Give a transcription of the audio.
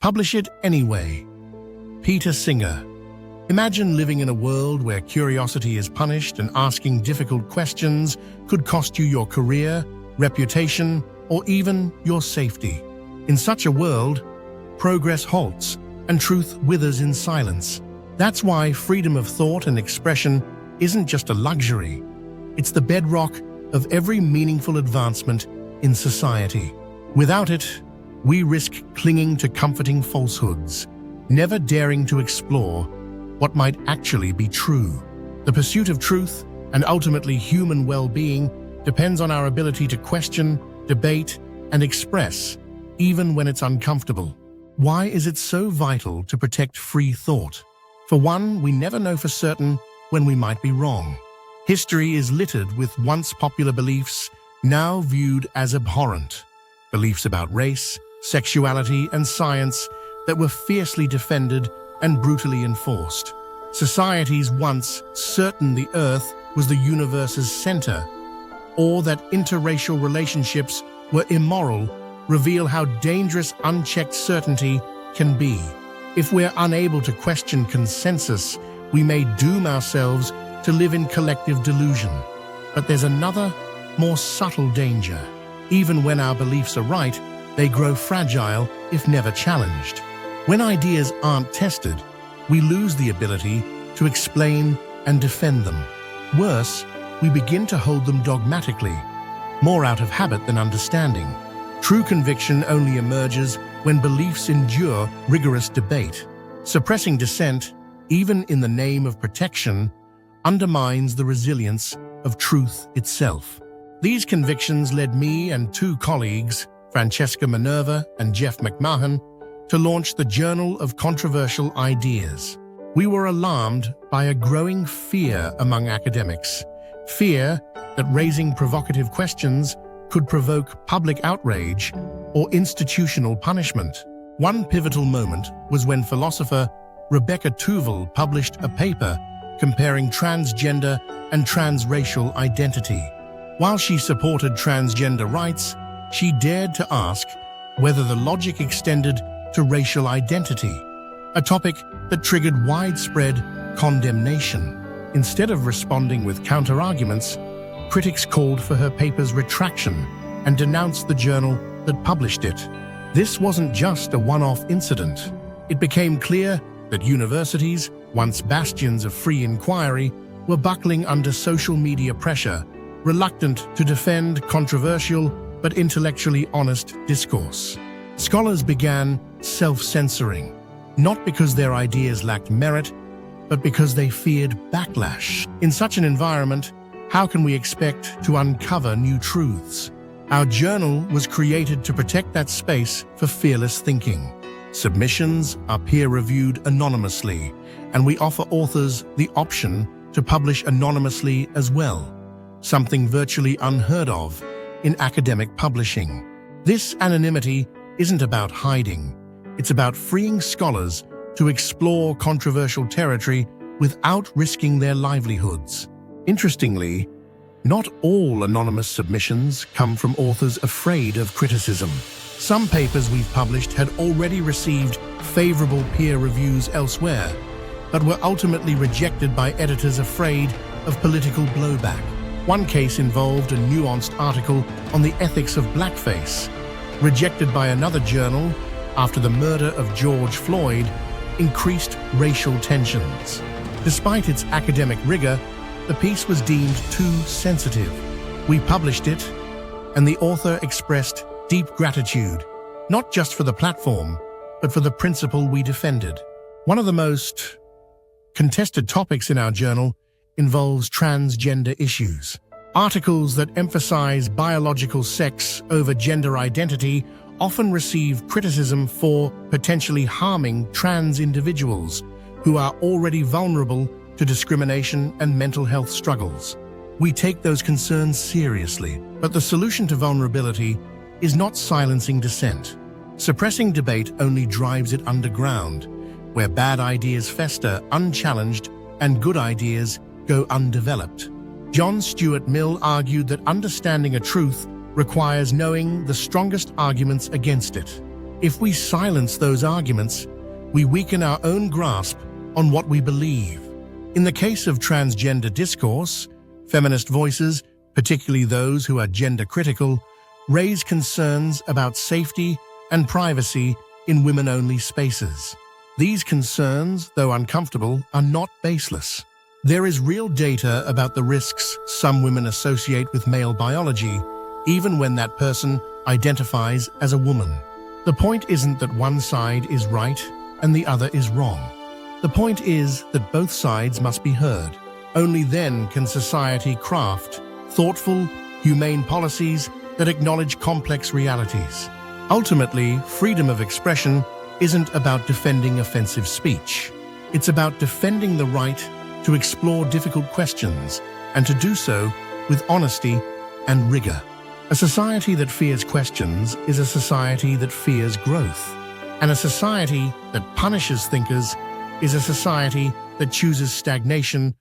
Publish it anyway. Peter Singer. Imagine living in a world where curiosity is punished and asking difficult questions could cost you your career, reputation, or even your safety. In such a world, progress halts and truth withers in silence. That's why freedom of thought and expression isn't just a luxury. It's the bedrock of every meaningful advancement in society. Without it, we risk clinging to comforting falsehoods, never daring to explore what might actually be true. The pursuit of truth and ultimately human well-being depends on our ability to question, debate, and express, even when it's uncomfortable. Why is it so vital to protect free thought? For one, we never know for certain when we might be wrong. History is littered with once popular beliefs now viewed as abhorrent. Beliefs about race, sexuality, and science that were fiercely defended and brutally enforced. Societies once certain the Earth was the universe's center, or that interracial relationships were immoral, reveal how dangerous unchecked certainty can be. If we're unable to question consensus, we may doom ourselves to live in collective delusion. But there's another, more subtle danger. Even when our beliefs are right, they grow fragile if never challenged. When ideas aren't tested, we lose the ability to explain and defend them. Worse, we begin to hold them dogmatically, more out of habit than understanding. True conviction only emerges when beliefs endure rigorous debate. Suppressing dissent, even in the name of protection, undermines the resilience of truth itself. These convictions led me and two colleagues, Francesca Minerva and Jeff McMahon, to launch the Journal of Controversial Ideas. We were alarmed by a growing fear among academics. Fear that raising provocative questions could provoke public outrage or institutional punishment. One pivotal moment was when philosopher Rebecca Tuvel published a paper comparing transgender and transracial identity. While she supported transgender rights, she dared to ask whether the logic extended to racial identity, a topic that triggered widespread condemnation. Instead of responding with counter-arguments, critics called for her paper's retraction and denounced the journal that published it. This wasn't just a one-off incident. It became clear that universities, once bastions of free inquiry, were buckling under social media pressure, reluctant to defend controversial but intellectually honest discourse. Scholars began self-censoring, not because their ideas lacked merit, but because they feared backlash. In such an environment, how can we expect to uncover new truths? Our journal was created to protect that space for fearless thinking. Submissions are peer-reviewed anonymously, and we offer authors the option to publish anonymously as well, something virtually unheard of in academic publishing. This anonymity isn't about hiding. It's about freeing scholars to explore controversial territory without risking their livelihoods. Interestingly, not all anonymous submissions come from authors afraid of criticism. Some papers we've published had already received favorable peer reviews elsewhere, but were ultimately rejected by editors afraid of political blowback. One case involved a nuanced article on the ethics of blackface, rejected by another journal after the murder of George Floyd increased racial tensions. Despite its academic rigor, the piece was deemed too sensitive. We published it, and the author expressed deep gratitude, not just for the platform, but for the principle we defended. One of the most contested topics in our journal involves transgender issues. Articles that emphasize biological sex over gender identity often receive criticism for potentially harming trans individuals who are already vulnerable to discrimination and mental health struggles. We take those concerns seriously, but the solution to vulnerability is not silencing dissent. Suppressing debate only drives it underground, where bad ideas fester unchallenged and good ideas go undeveloped. John Stuart Mill argued that understanding a truth requires knowing the strongest arguments against it. If we silence those arguments, we weaken our own grasp on what we believe. In the case of transgender discourse, feminist voices, particularly those who are gender critical, raise concerns about safety and privacy in women-only spaces. These concerns, though uncomfortable, are not baseless. There is real data about the risks some women associate with male biology, even when that person identifies as a woman. The point isn't that one side is right and the other is wrong. The point is that both sides must be heard. Only then can society craft thoughtful, humane policies that acknowledge complex realities. Ultimately, freedom of expression isn't about defending offensive speech. It's about defending the right to explore difficult questions and to do so with honesty and rigor. A society that fears questions is a society that fears growth. And a society that punishes thinkers is a society that chooses stagnation